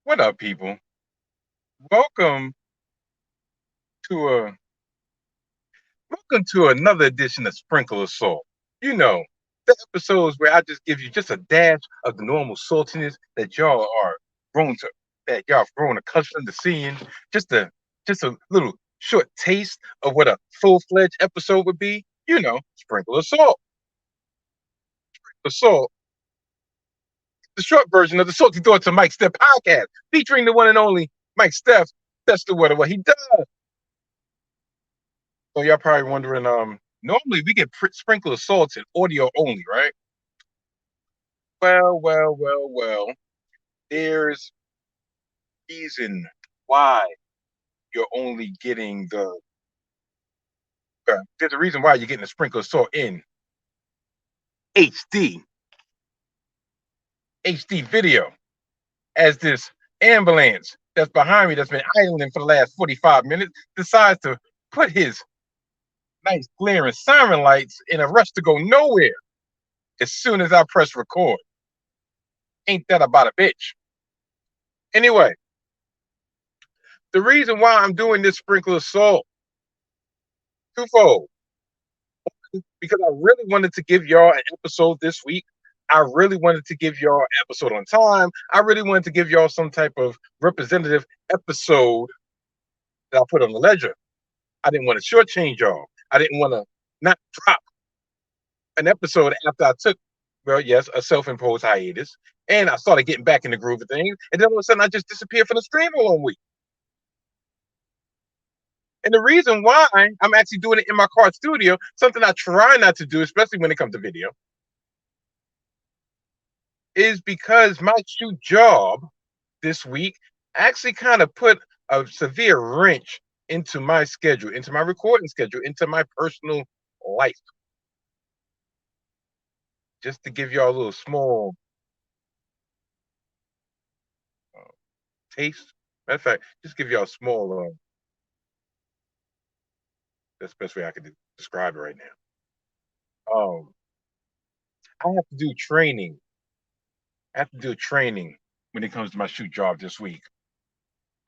What up, people? Welcome to a welcome to another edition of Sprinkle of Salt. You know, the episodes where I just give you just a dash of the normal saltiness that y'all are grown to, that y'all have grown accustomed to seeing. Just a just a little short taste of what a full-fledged episode would be. Sprinkle of salt. The salt, the short version of the Salty Thoughts of Mike Steph podcast, featuring the one and only Mike Steph. That's the what he does. So y'all probably wondering, normally we get sprinkle of salts in audio only, right? Well. There's reason why you're only getting there's a reason why you're getting the sprinkle of salt in HD, HD video, as this ambulance that's behind me that's been idling for the last 45 minutes decides to put his nice glaring siren lights in a rush to go nowhere as soon as I press record. Ain't that about a bitch? Anyway, the reason why I'm doing this sprinkle of salt, twofold. Because I really wanted to give y'all an episode this week. I really wanted to give y'all an episode on time. I really wanted to give y'all some type of representative episode that I put on the ledger. I didn't want to shortchange y'all. I didn't want to not drop an episode after I took, well, yes, a self-imposed hiatus. And I started getting back in the groove of things. And then all of a sudden, I just disappeared from the stream for 1 week. And the reason why I'm actually doing it in my car studio, something I try not to do, especially when it comes to video, is because my shoot job this week actually kind of put a severe wrench into my schedule, into my recording schedule, into my personal life. Just to give y'all a little small taste. Matter of fact, just give y'all a small, that's the best way I could describe it right now. I have to do training. I have to do training when it comes to my shoot job this week,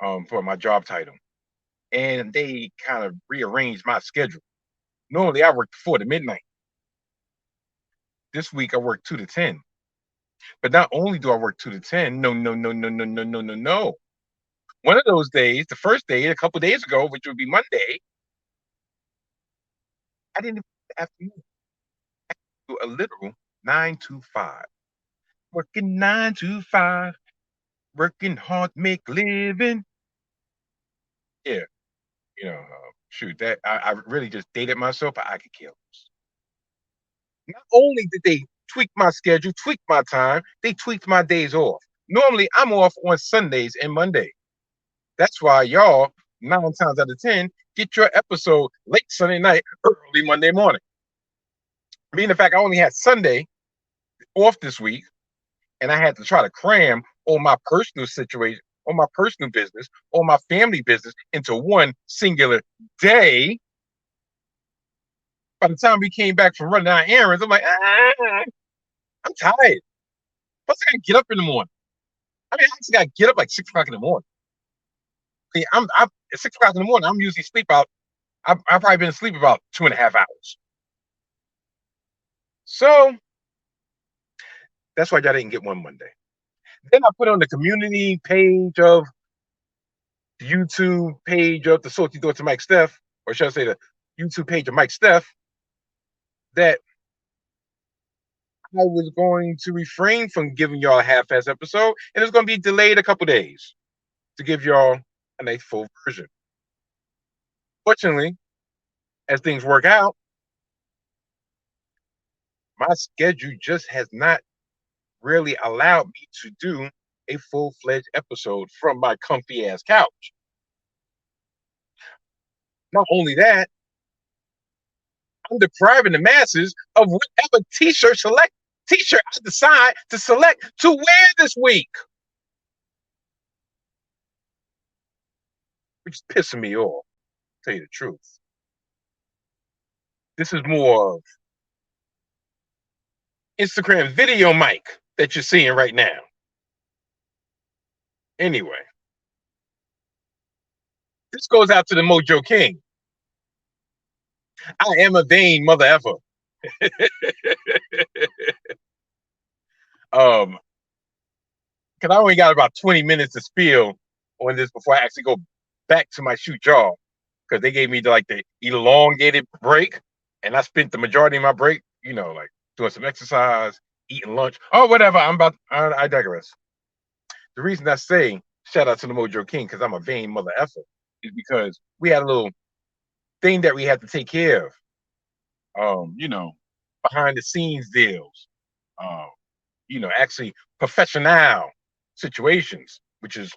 for my job title. And they kind of rearranged my schedule. Normally I work 4 to midnight. This week I work 2 to 10. But not only do I work 2 to 10, no. One of those days, the first day, a couple days ago, which would be Monday, I didn't even afternoon. I do a literal 9 to 5. Working 9 to 5, working hard, make living. Yeah, shoot, that I really just dated myself, but I could kill. Not only did they tweak my schedule, tweak my time, they tweaked my days off. Normally, I'm off on Sundays and Monday. That's why y'all, 9 times out of 10, get your episode late Sunday night, early Monday morning. Being the fact I only had Sunday off this week, and I had to try to cram all my personal situation, all my personal business, all my family business into one singular day. By the time we came back from running our errands, I'm like, I'm tired. Plus, I gotta get up in the morning. I mean, I actually gotta get up like 6 o'clock in the morning. See, I'm at 6 o'clock in the morning. I'm usually sleep out. I've probably been asleep about 2.5 hours. So that's why y'all didn't get one Monday. Then I put on the community page of the YouTube page of the Salty Thoughts of Mike Steph, or should I say the YouTube page of Mike Steph, that I was going to refrain from giving y'all a half-ass episode, and it's going to be delayed a couple days to give y'all a nice full version. Fortunately, as things work out, my schedule just has not really allowed me to do a full-fledged episode from my comfy-ass couch. Not only that, I'm depriving the masses of whatever t-shirt I decide to select to wear this week. Which is pissing me off, to tell you the truth. This is more of Instagram video Mike that you're seeing right now. Anyway, this goes out to the Mojo King. I am a vain mother effer. Because I only got about 20 minutes to spiel on this before I actually go back to my shoot job. Because they gave me the elongated break, and I spent the majority of my break, like doing some exercise, eating lunch, or whatever. I digress. The reason I say shout out to the Mojo King because I'm a vain mother effer is because we had a little thing that we had to take care of. Behind the scenes deals. Actually professional situations, which is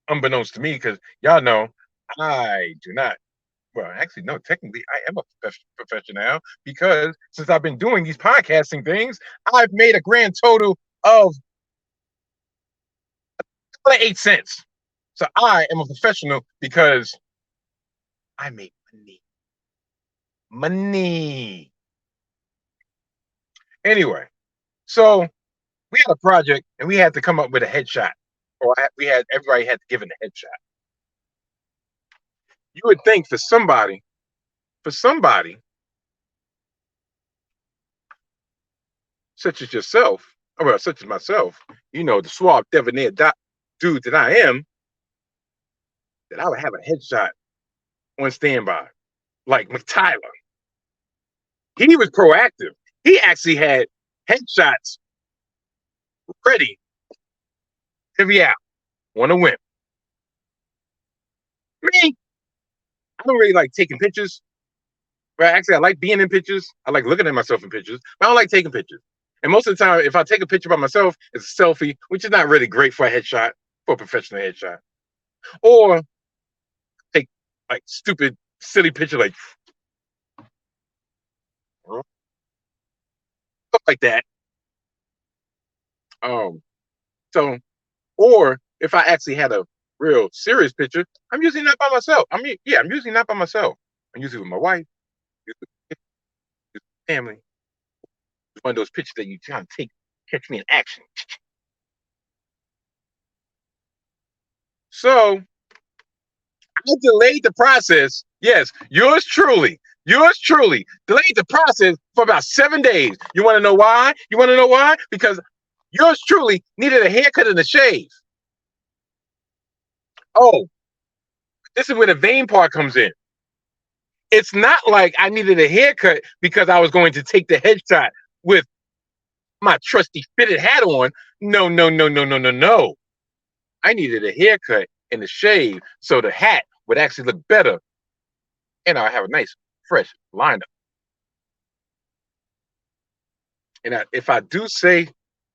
unbeknownst to me because y'all know I do not. Well, actually, no, technically, I am a professional because since I've been doing these podcasting things, I've made a grand total of 8 cents. So I am a professional because I make money. Money. Anyway, so we had a project and we had to come up with a headshot, or everybody had to give it a headshot. You would think for somebody such as yourself, or such as myself, the suave debonair dude that I am, that I would have a headshot on standby, like McTyler. He was proactive. He actually had headshots ready to be out on a whim. Me, I don't really like taking pictures. Well, actually, I like being in pictures. I like looking at myself in pictures, but I don't like taking pictures. And most of the time, if I take a picture by myself, it's a selfie, which is not really great for a headshot, for a professional headshot. Or take like stupid, silly picture like stuff like that. So, or if I actually had a real serious picture, I'm usually not by myself. I'm usually not by myself. I'm usually with my wife, with family. It's one of those pictures that you try to catch me in action. So I delayed the process. Yes, yours truly delayed the process for about 7 days. You want to know why? Because yours truly needed a haircut and a shave. Oh, this is where the vain part comes in. It's not like I needed a haircut because I was going to take the headshot with my trusty fitted hat on. No. I needed a haircut and a shave so the hat would actually look better and I have a nice, fresh lineup. And if I do say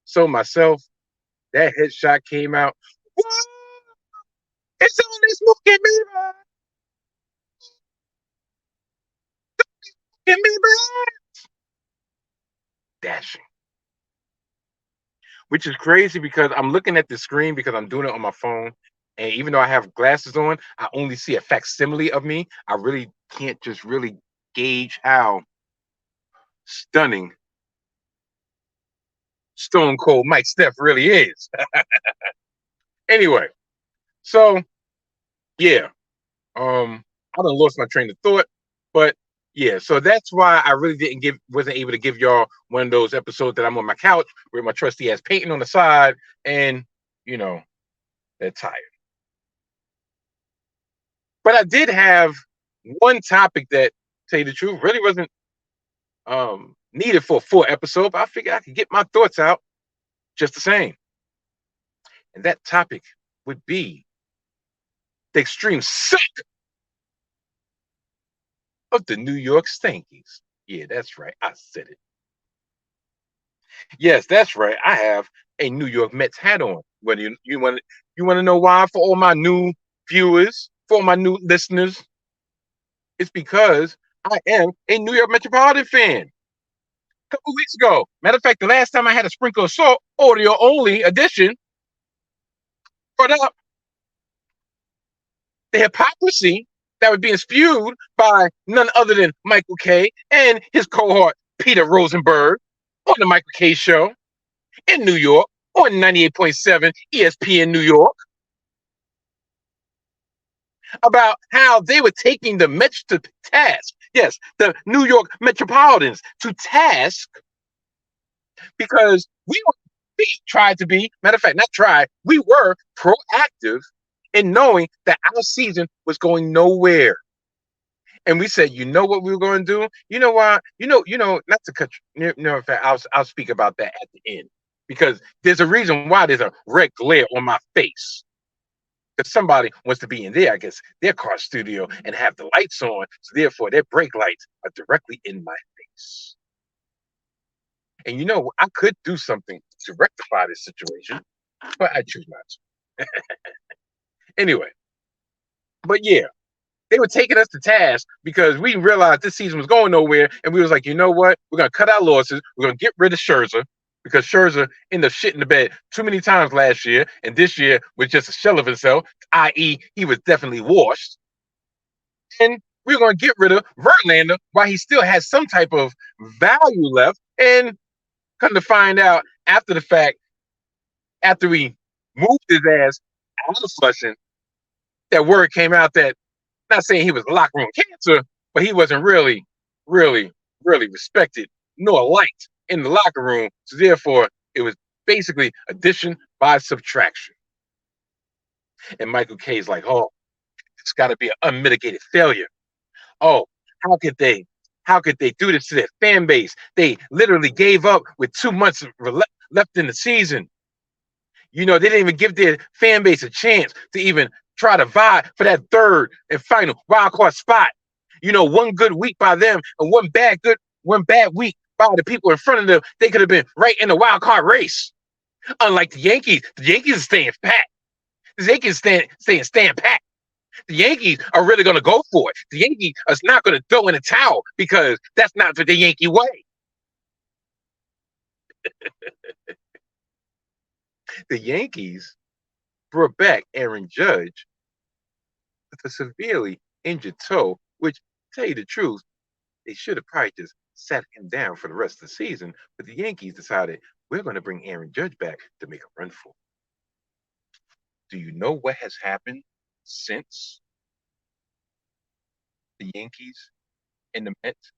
so myself, that headshot came out. Whoa! It's only smoking me, right? Me, dashing. Which is crazy because I'm looking at the screen because I'm doing it on my phone. And even though I have glasses on, I only see a facsimile of me. I really can't just really gauge how stunning Stone Cold Mike Steph really is. Anyway, so yeah, I done lost my train of thought, but yeah, so that's why I really wasn't able to give y'all one of those episodes that I'm on my couch with my trusty ass painting on the side, and they're tired. But I did have one topic that, to tell you the truth, really wasn't needed for a full episode, but I figured I could get my thoughts out just the same. And that topic would be the extreme suck of the New York Yankees. Yeah, that's right. I said it. Yes, that's right. I have a New York Mets hat on. Whether you want to know why, for all my new viewers, for all my new listeners, it's because I am a New York Metropolitan fan. A couple weeks ago, matter of fact, the last time I had a sprinkle of salt audio only edition, brought up the hypocrisy that was being spewed by none other than Michael K. and his cohort Peter Rosenberg on the Michael K. Show in New York on 98.7 ESPN New York. about how they were taking the Mets to task. Yes, the New York Metropolitans to task because we tried to be, matter of fact, not try, we were proactive in knowing that our season was going nowhere. And we said, you know what we were going to do? You know why? Not to cut you, in fact, I'll speak about that at the end because there's a reason why there's a red glare on my face. Because somebody wants to be in there, I guess, their car studio and have the lights on. So therefore, their brake lights are directly in my face. And I could do something to rectify this situation, but I choose not to. Anyway, but yeah, they were taking us to task because we realized this season was going nowhere, and we was like, you know what? We're gonna cut our losses. We're gonna get rid of Scherzer because Scherzer ended up shitting the bed too many times last year, and this year was just a shell of himself, i.e., he was definitely washed. And we're gonna get rid of Verlander while he still has some type of value left. And come to find out after the fact, after we moved his ass out of Flushing, that word came out that not saying he was locker room cancer, but he wasn't really, really, really respected nor liked in the locker room. So therefore, it was basically addition by subtraction. And Michael K's like, oh, it's got to be an unmitigated failure. Oh, how could they? How could they do this to their fan base? They literally gave up with 2 months left in the season. They didn't even give their fan base a chance to even try to vie for that third and final wild card spot. One good week by them and one bad week by the people in front of them, they could have been right in the wild card race. Unlike the Yankees are staying pat. The Yankees staying pat. The Yankees are really going to go for it. The Yankees are not going to throw in a towel because that's not the Yankee way. The Yankees brought back Aaron Judge with a severely injured toe, which, to tell you the truth, they should have probably just sat him down for the rest of the season. But the Yankees decided we're going to bring Aaron Judge back to make a run for it. Do you know what has happened since the Yankees and the Mets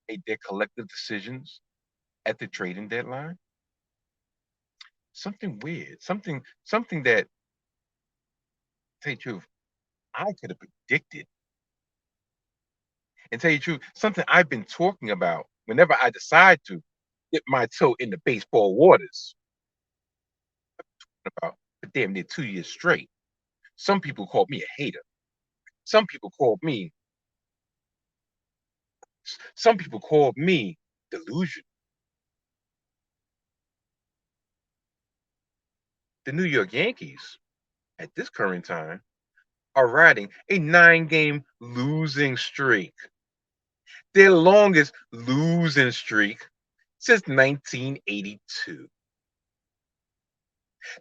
made their collective decisions at the trading deadline? Something weird, something that, to tell you the truth, I could have predicted. And tell you the truth, something I've been talking about whenever I decide to dip my toe in the baseball waters about for damn near 2 years straight. Some people called me a hater. Some people called me delusional. The New York Yankees, at this current time, are riding a 9-game losing streak. Their longest losing streak since 1982.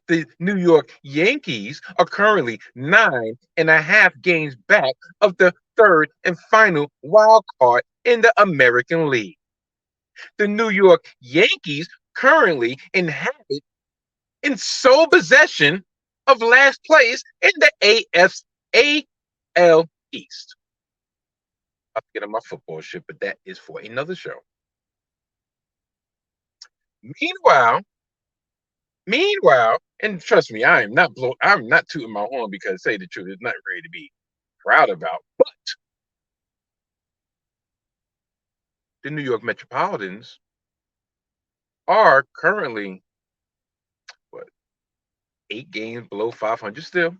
The New York Yankees are currently 9.5 games back of the third and final wild card in the American League. The New York Yankees currently inhabit in sole possession of last place in the AL East. I'll get on my football shit, but that is for another show. Meanwhile, and trust me, I'm not tooting my horn because, say the truth, it's not ready to be proud about. But the New York Metropolitans are currently what 8 games below 500 still.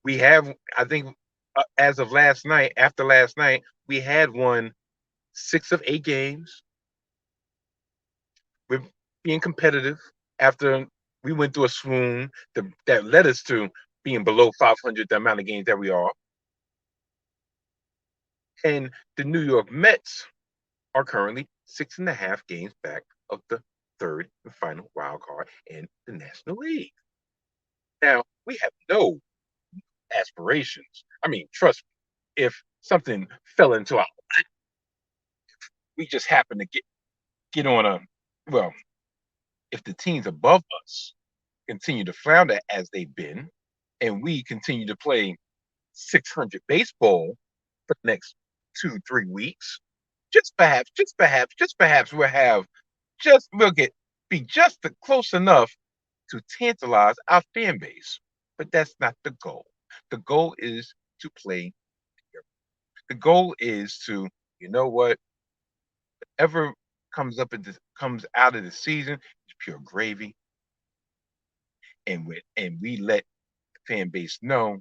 We have, I think, as of last night, after last night, we had won 6 of 8 games. We're being competitive after we went through a swoon that led us to being below 500, the amount of games that we are. And the New York Mets are currently 6.5 games back of the third and final wild card in the National League. Now, we have no aspirations. I mean, trust me, if something fell into our lap, we just happen to get on if the teams above us continue to flounder as they've been, and we continue to play 600 baseball for the next 2, 3 weeks, just perhaps we'll get be just close enough to tantalize our fan base. But that's not the goal. The goal is to play. The goal is to, you know what, ever comes out of the season is pure gravy, and we let the fan base know,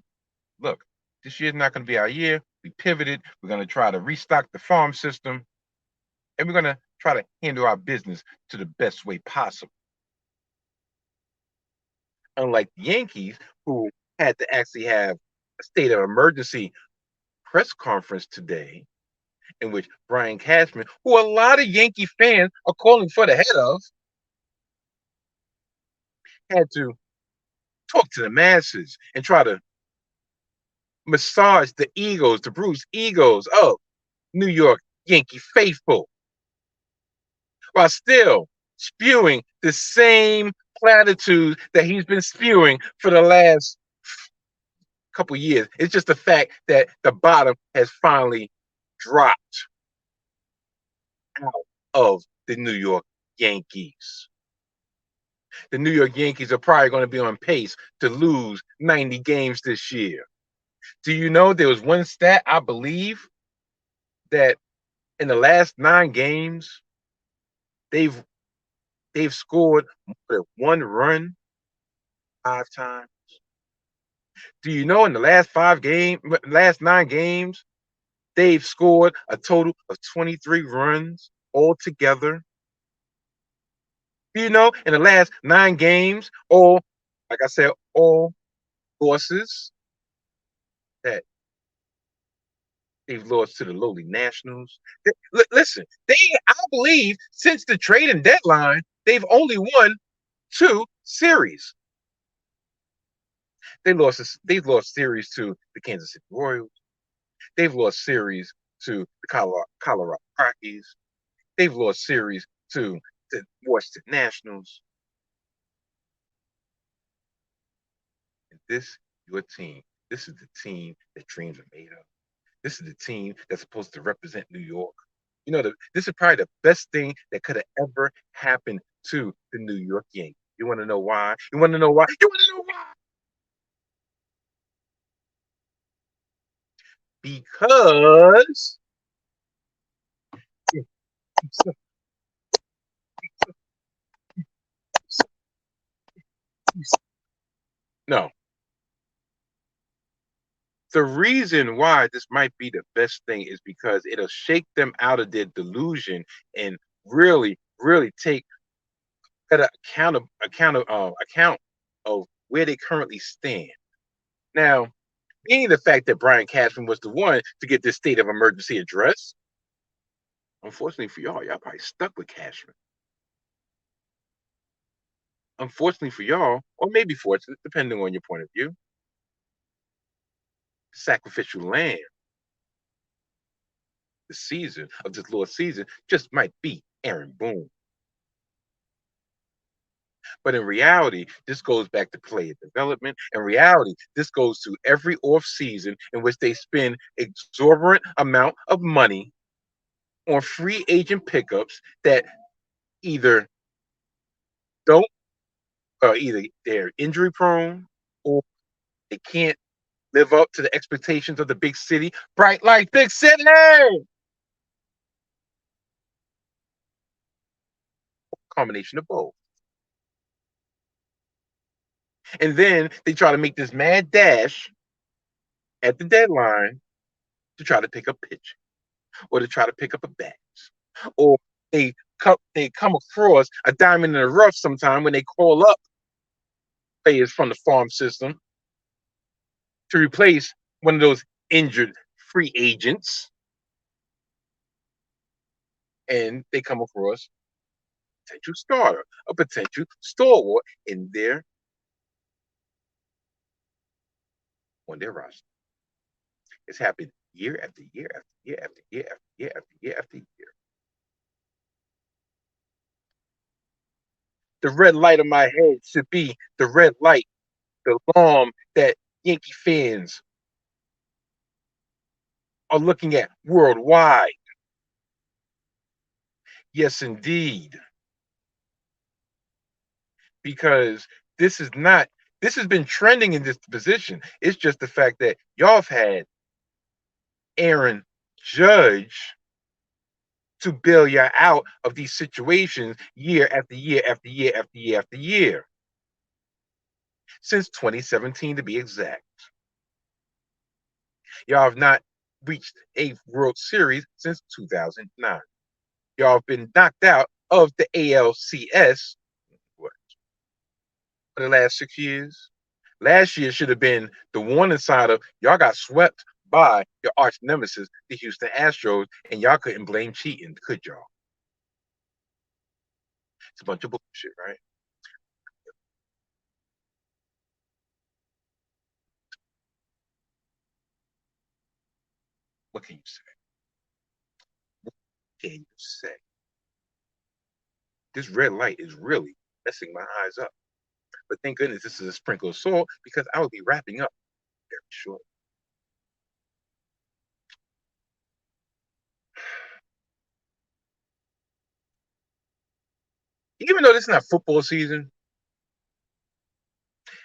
look, this year's not going to be our year. We pivoted. We're going to try to restock the farm system, and we're going to try to handle our business to the best way possible. Unlike the Yankees, who had to actually have a state of emergency press conference today, in which Brian Cashman, who a lot of Yankee fans are calling for the head of, had to talk to the masses and try to massage the bruised egos of New York Yankee faithful, while still spewing the same platitudes that he's been spewing for the last couple years. It's just the fact that the bottom has finally dropped out of the New York Yankees. The New York Yankees are probably going to be on pace to lose 90 games this year. Do you know there was one stat, I believe, that in the last 9 games, they've scored more than one run 5 times? Do you know in the last 9 games, they've scored a total of 23 runs altogether? Do you know in the last 9 games, all, like I said, all losses that they've lost to the lowly Nationals? Listen, I believe, since the trading deadline, they've only won 2 series. They've lost series to the Kansas City Royals. They've lost series to the Colorado Rockies. They've lost series to the Washington Nationals. And your team. This is the team that dreams are made of. This is the team that's supposed to represent New York. You know, this is probably the best thing that could have ever happened to the New York Yankees. You want to know why? You want to know why? You want to know why? Because no. The reason why this might be the best thing is because it'll shake them out of their delusion and really, really take better account of where they currently stand. Now, being the fact that Brian Cashman was the one to get this state of emergency address, unfortunately for y'all probably stuck with Cashman. Unfortunately for y'all, or maybe fortunate, depending on your point of view, sacrificial lamb this Lord's season just might be Aaron Boone. But in reality, this goes back to player development. In reality, this goes to every off season in which they spend exorbitant amount of money on free agent pickups that either don't, either they're injury prone, or they can't live up to the expectations of the big city. Bright light, big city! Combination of both. And then they try to make this mad dash at the deadline to try to pick up pitch, or to try to pick up a bat, or they come across a diamond in the rough sometime when they call up players from the farm system to replace one of those injured free agents, and they come across a potential starter, a potential stalwart on their roster. It's happened year after year after year after year after year after year after year. The red light of my head should be the red light, the alarm that Yankee fans are looking at worldwide. Yes, indeed. Because this is not, this has been trending in this position. It's just the fact that y'all have had Aaron Judge to bail you out of these situations year after year after year after year after year. Since 2017 to be exact. Y'all have not reached a World Series since 2009. Y'all have been knocked out of the ALCS what, for the last 6 years. Last year should have been the warning sign of y'all got swept by your arch nemesis, the Houston Astros, and y'all couldn't blame cheating, could y'all? It's a bunch of bullshit, right? What can you say? What can you say? This red light is really messing my eyes up. But thank goodness this is a sprinkle of salt because I will be wrapping up very short. Even though this is not football season,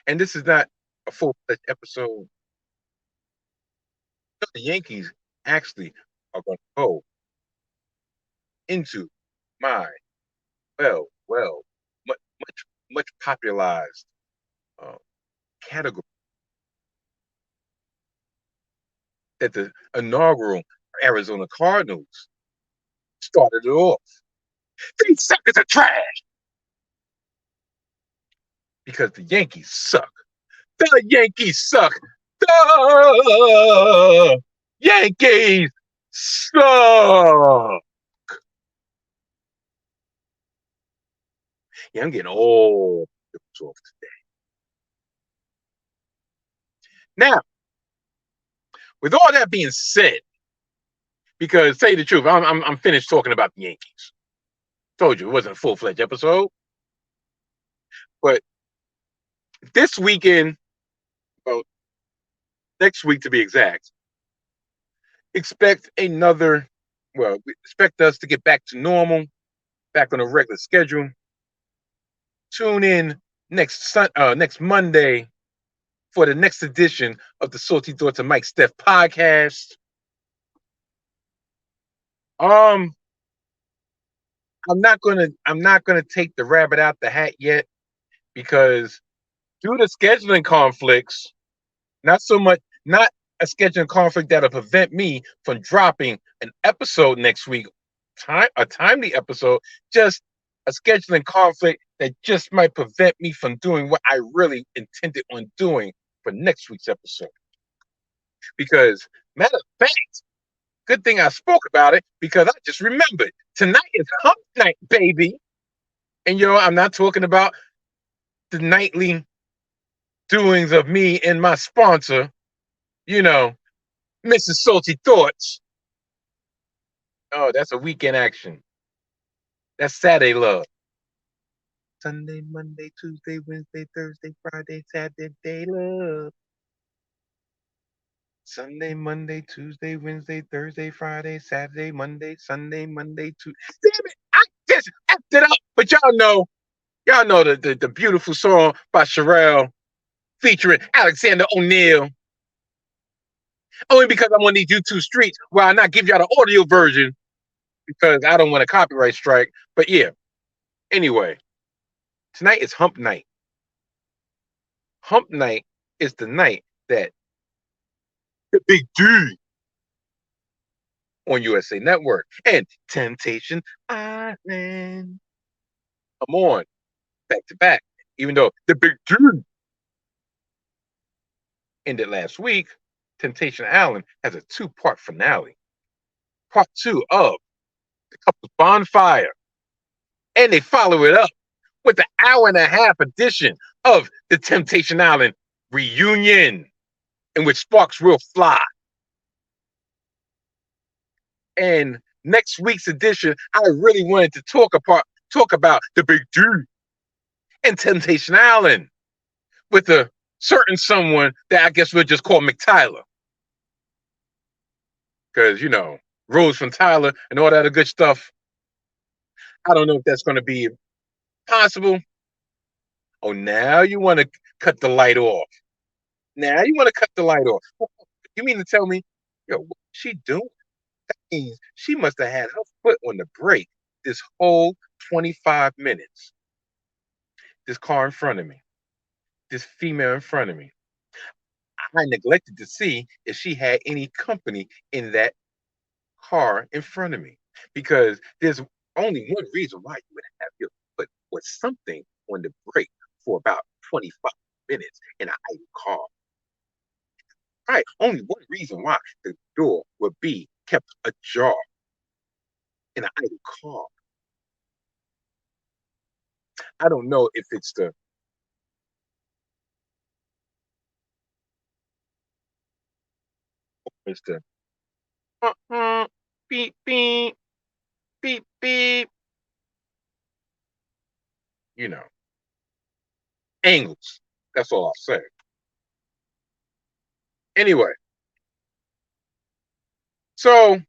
and this is not a full-fledged episode, the Yankees actually are going to go into my well, much popularized uh, category that the inaugural Arizona Cardinals started it off. 3 seconds of trash because the Yankees suck. The Yankees suck. The Yankees suck. Yeah, I'm getting all off today. Now, with all that being said, because say the truth, I'm finished talking about the Yankees. Told you it wasn't a full-fledged episode, but this weekend, well, next week to be exact, expect another. Well, expect us to get back to normal, back on a regular schedule. Tune in next Monday for the next edition of the Salty Thoughts of Mike Steph podcast. Um, I'm not gonna take the rabbit out the hat yet because due to scheduling conflicts, not so much, not a scheduling conflict that'll prevent me from dropping an episode next week, a timely episode, just a scheduling conflict that just might prevent me from doing what I really intended on doing for next week's episode. Because, matter of fact, good thing I spoke about it because I just remembered tonight is hump night, baby. And I'm not talking about the nightly doings of me and my sponsor, you know, Mrs. Salty Thoughts. Oh, that's a weekend action. That's Saturday love. Sunday, Monday, Tuesday, Wednesday, Thursday, Friday, Saturday love. Sunday, Monday, Tuesday, Wednesday, Thursday, Friday, Saturday, Monday, Sunday, Monday, Tuesday. Damn it! I just effed it up. But y'all know the beautiful song by Sherelle featuring Alexander O'Neal. Only because I'm on these YouTube streets where I not give y'all the audio version because I don't want a copyright strike. But yeah, anyway, tonight is hump night. Hump night is the night that the big dude on USA Network and Temptation Island come on back to back. Even though the big dude ended last week, Temptation Island has a 2-part finale. Part 2 of the Couples Bonfire. And they follow it up with the hour-and-a-half edition of the Temptation Island reunion, in which sparks will fly. And next week's edition, I really wanted to talk about the big dude and Temptation Island with the certain someone that I guess we'll just call McTyler, because Rose from Tyler and all that other good stuff. I don't know if that's going to be possible. Oh, now you want to cut the light off. Now you want to cut the light off. You mean to tell me, what's she doing? That means she must have had her foot on the brake this whole 25 minutes. This car in front of me, this female in front of me. I neglected to see if she had any company in that car in front of me, because there's only one reason why you would have your foot or something on the brake for about 25 minutes in an idle car. Right. Only one reason why the door would be kept ajar in an idle car. I don't know if it's the beep beep beep beep, you know, angles. That's all I'll say. Anyway, so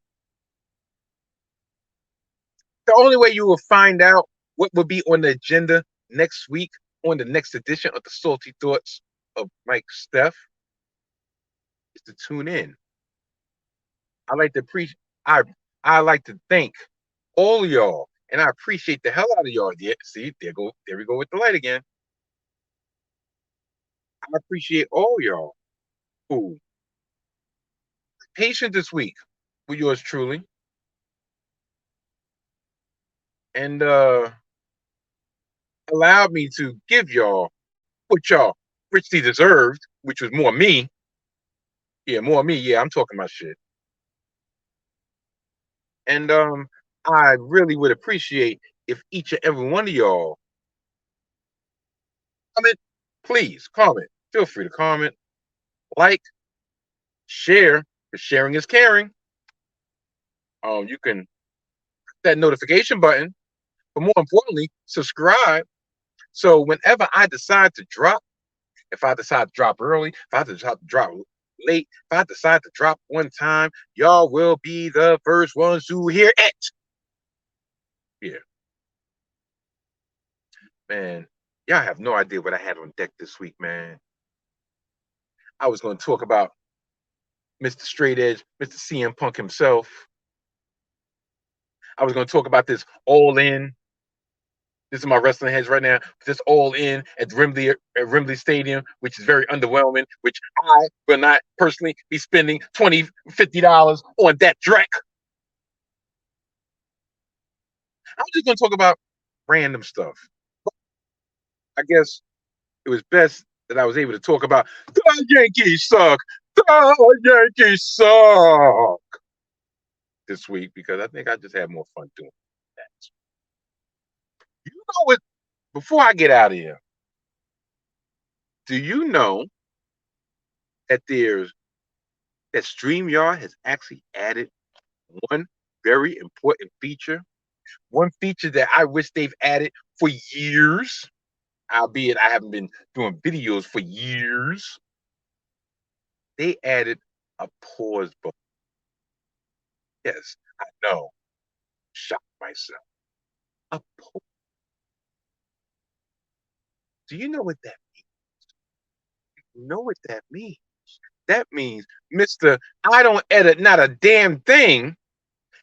the only way you will find out what will be on the agenda next week on the next edition of the Salty Thoughts of Mike Steph is to tune in. I like to appreciate. I like to thank all of y'all, and I appreciate the hell out of y'all. Yeah, see, there we go with the light again. I appreciate all y'all who patient this week with yours truly, and allowed me to give y'all what y'all richly deserved, which was more me. Yeah, more me. Yeah, I'm talking my shit. And I really would appreciate if each and every one of y'all comment, please comment. Feel free to comment, like, share, because sharing is caring. You can hit that notification button, but more importantly, subscribe. So whenever I decide to drop, if I decide to drop early, if I decide to drop late, if I decide to drop one time, y'all will be the first ones to hear it. Yeah, man. Y'all have no idea what I had on deck this week, man. I was going to talk about Mr. Straight Edge, Mr. CM Punk himself. I was going to talk about this All In. This is my wrestling heads right now. This All In at Wembley Stadium, which is very underwhelming, which I will not personally be spending $20, $50 on that dreck. I'm just going to talk about random stuff. I guess it was best that I was able to talk about the Yankees suck. The Yankees suck this week, because I think I just had more fun doing that. You know what? Before I get out of here, do you know that StreamYard has actually added one very important feature? One feature that I wish they've added for years, albeit I haven't been doing videos for years. They added a pause button. Yes, I know. Shocked myself. A pause. Do you know what that means? You know what that means? That means Mr. I don't edit not a damn thing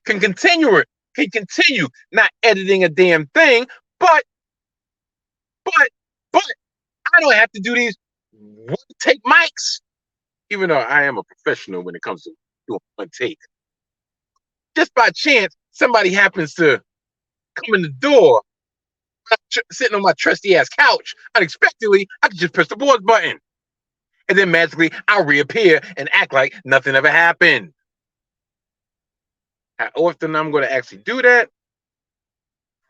can continue not editing a damn thing, but but but I don't have to do these one take mics, even though I am a professional when it comes to doing one take. Just by chance, somebody happens to come in the door, sitting on my trusty ass couch unexpectedly. I can just press the pause button, and then magically I'll reappear and act like nothing ever happened. How often I'm going to actually do that?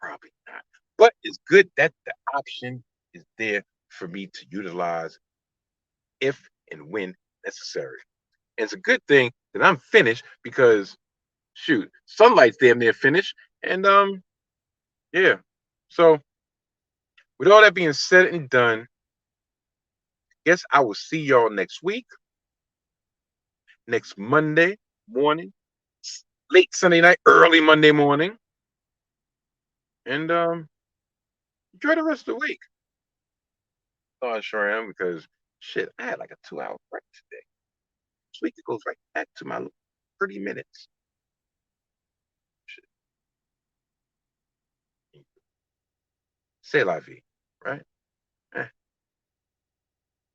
Probably not. But it's good that the option is there for me to utilize if and when necessary. And it's a good thing that I'm finished, because shoot, sunlight's damn near finished. And yeah. So with all that being said and done, Guess I will see y'all next week, next Monday morning, late Sunday night, early Monday morning, and enjoy the rest of the week. Oh, I sure am because shit, I had like a 2 hour break today. This week it goes right back to my 30 minutes. Shit. C'est la vie, right? Eh,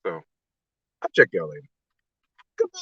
so I'll check y'all later. Goodbye.